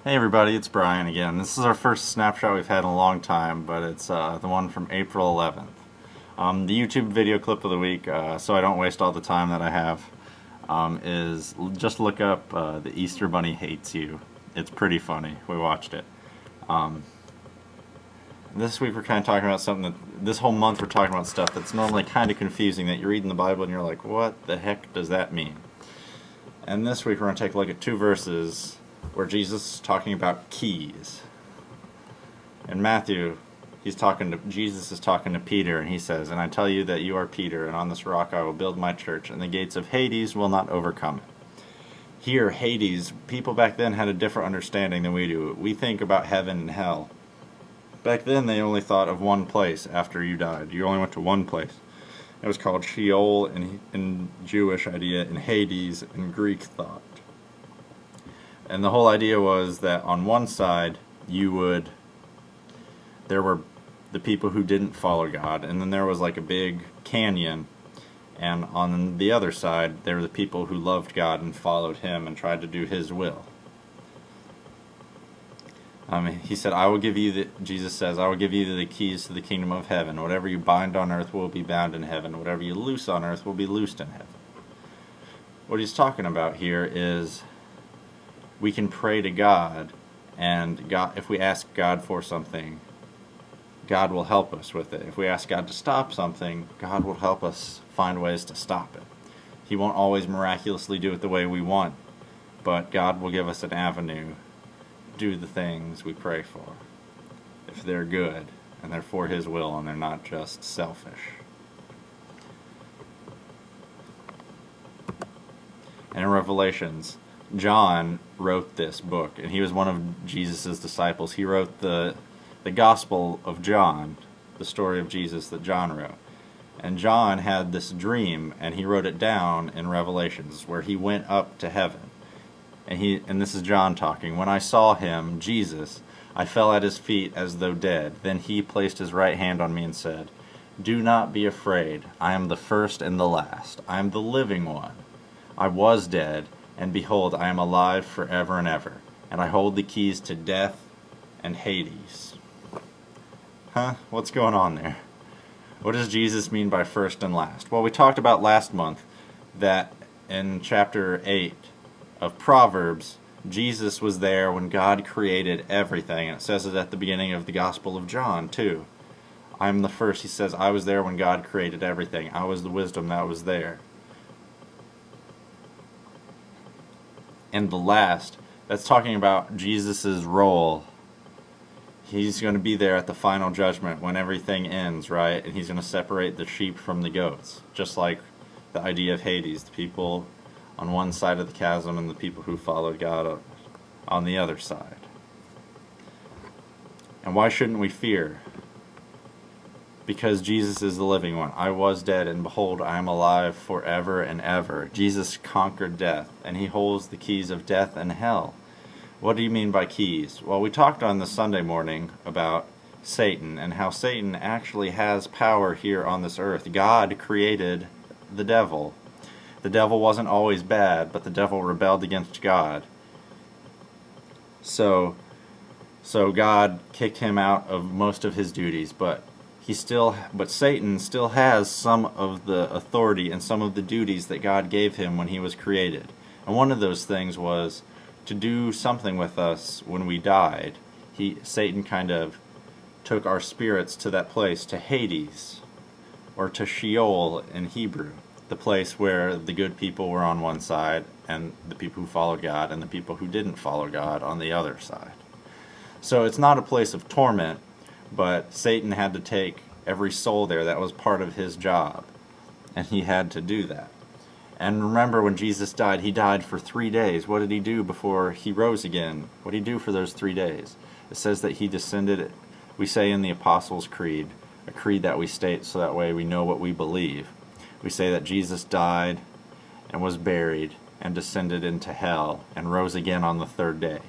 Hey everybody, it's Brian again. This is our first snapshot we've had in a long time, but it's the one from April 11th. The YouTube video clip of the week, so I don't waste all the time that I have, is just look up The Easter Bunny Hates You. It's pretty funny. We watched it. This week we're kind of talking about something that, this whole month we're talking about stuff that's normally kind of confusing, that you're reading the Bible and you're like, what the heck does that mean? And this week we're going to take a look at two verses where Jesus is talking about keys. In Matthew, Jesus is talking to Peter, and he says, "And I tell you that you are Peter, and on this rock I will build my church, and the gates of Hades will not overcome it." Here, Hades, people back then had a different understanding than we do. We think about heaven and hell. Back then they only thought of one place after you died. You only went to one place. It was called Sheol in Jewish idea, and Hades in Greek thought. And the whole idea was that on one side there were the people who didn't follow God, and then there was like a big canyon, and on the other side there were the people who loved God and followed Him and tried to do His will. He said, Jesus says, "I will give you the keys to the kingdom of heaven. Whatever you bind on earth will be bound in heaven. Whatever you loose on earth will be loosed in heaven." What he's talking about here is we can pray to God, and God, if we ask God for something, God will help us with it. If we ask God to stop something, God will help us find ways to stop it. He won't always miraculously do it the way we want, but God will give us an avenue to do the things we pray for, if they're good, and they're for His will, and they're not just selfish. And in Revelations, John wrote this book, and he was one of Jesus' disciples. He wrote the Gospel of John, the story of Jesus that John wrote. And John had this dream, and he wrote it down in Revelations, where he went up to heaven. And this is John talking. "When I saw him, Jesus, I fell at his feet as though dead. Then he placed his right hand on me and said, 'Do not be afraid. I am the first and the last. I am the living one. I was dead, and behold, I am alive forever and ever, and I hold the keys to death and Hades.'" Huh? What's going on there? What does Jesus mean by first and last? Well, we talked about last month that in chapter 8 of Proverbs, Jesus was there when God created everything. And it says it at the beginning of the Gospel of John, too. "I'm the first," he says, "I was there when God created everything. I was the wisdom that was there." And the last, that's talking about Jesus' role. He's going to be there at the final judgment when everything ends, right? And he's going to separate the sheep from the goats. Just like the idea of Hades, the people on one side of the chasm and the people who followed God on the other side. And why shouldn't we fear? Because Jesus is the living one. "I was dead, and behold, I am alive forever and ever." Jesus conquered death, and He holds the keys of death and hell. What do you mean by keys? Well, we talked on the Sunday morning about Satan, and how Satan actually has power here on this earth. God created the devil. The devil wasn't always bad, but the devil rebelled against God. So God kicked him out of most of his duties, but Satan still has some of the authority and some of the duties that God gave him when he was created. And one of those things was to do something with us when we died. Satan kind of took our spirits to that place, to Hades, or to Sheol in Hebrew, the place where the good people were on one side, and the people who followed God, and the people who didn't follow God on the other side. So it's not a place of torment, but Satan had to take every soul there. That was part of his job, and he had to do that. And remember, when Jesus died, He died for 3 days. What did He do before He rose again? What did He do for those 3 days? It says that He descended, we say in the Apostles' Creed, a creed that we state so that way we know what we believe. We say that Jesus died and was buried and descended into hell and rose again on the third day.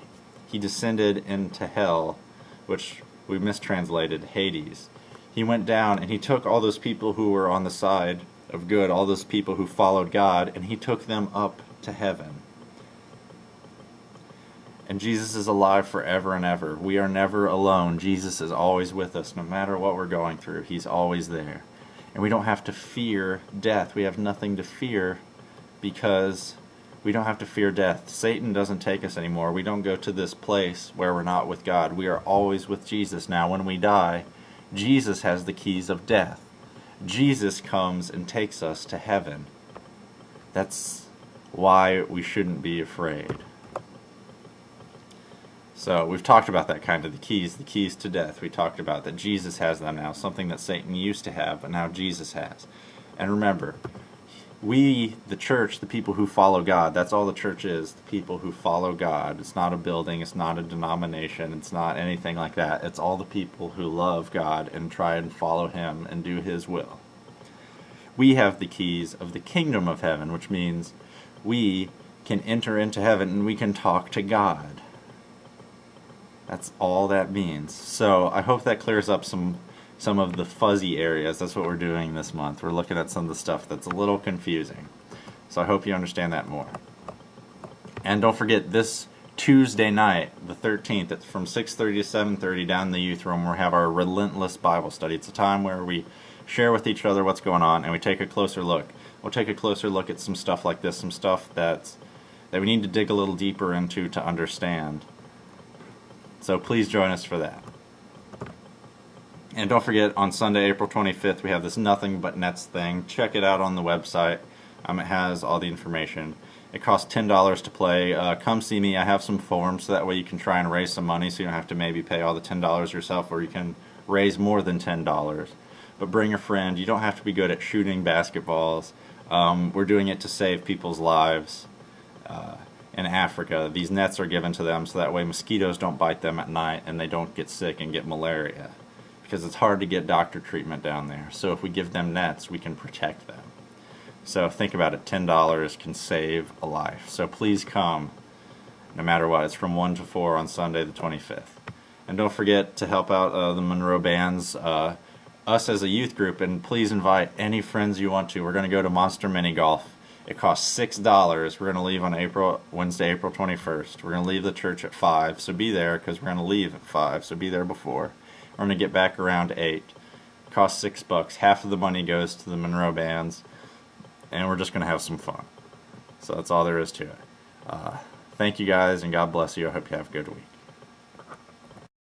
He descended into hell, which we mistranslated Hades. He went down and He took all those people who were on the side of good, all those people who followed God, and He took them up to heaven. And Jesus is alive forever and ever. We are never alone. Jesus is always with us, no matter what we're going through. He's always there. And we don't have to fear death. We have nothing to fear because we don't have to fear death. Satan doesn't take us anymore. We don't go to this place where we're not with God. We are always with Jesus. Now, when we die, Jesus has the keys of death. Jesus comes and takes us to heaven. That's why we shouldn't be afraid. So we've talked about that kind of the keys to death. We talked about that Jesus has them now, something that Satan used to have, but now Jesus has. And remember, we, the church, the people who follow God, that's all the church is, the people who follow God. It's not a building, it's not a denomination, it's not anything like that. It's all the people who love God and try and follow Him and do His will. We have the keys of the kingdom of heaven, which means we can enter into heaven and we can talk to God. That's all that means. So I hope that clears up some of the fuzzy areas. That's what we're doing this month. We're looking at some of the stuff that's a little confusing. So I hope you understand that more. And don't forget, this Tuesday night, the 13th, it's from 6:30 to 7:30 down in the youth room. We have our Relentless Bible Study. It's a time where we share with each other what's going on and we take a closer look. We'll take a closer look at some stuff like this, some stuff that we need to dig a little deeper into to understand. So please join us for that. And don't forget, on Sunday, April 25th, we have this Nothing But Nets thing. Check it out on the website. It has all the information. It costs $10 to play. Come see me. I have some forms, so that way you can try and raise some money, so you don't have to maybe pay all the $10 yourself, or you can raise more than $10. But bring a friend. You don't have to be good at shooting basketballs. We're doing it to save people's lives. In Africa, these nets are given to them so that way mosquitoes don't bite them at night and they don't get sick and get malaria, because it's hard to get doctor treatment down there. So if we give them nets, we can protect them. So think about it, $10 can save a life. So please come, no matter what. It's from 1 to 4 on Sunday the 25th. And don't forget to help out the Monroe bands, us as a youth group, and please invite any friends you want to. We're going to go to Monster Mini Golf. It costs $6. We're going to leave on Wednesday, April 21st. We're going to leave the church at 5, so be there, because we're going to leave at 5, so be there before. We're going to get back around 8. It costs $6. Half of the money goes to the Monroe bands, and we're just going to have some fun. So that's all there is to it. Thank you guys, and God bless you. I hope you have a good week.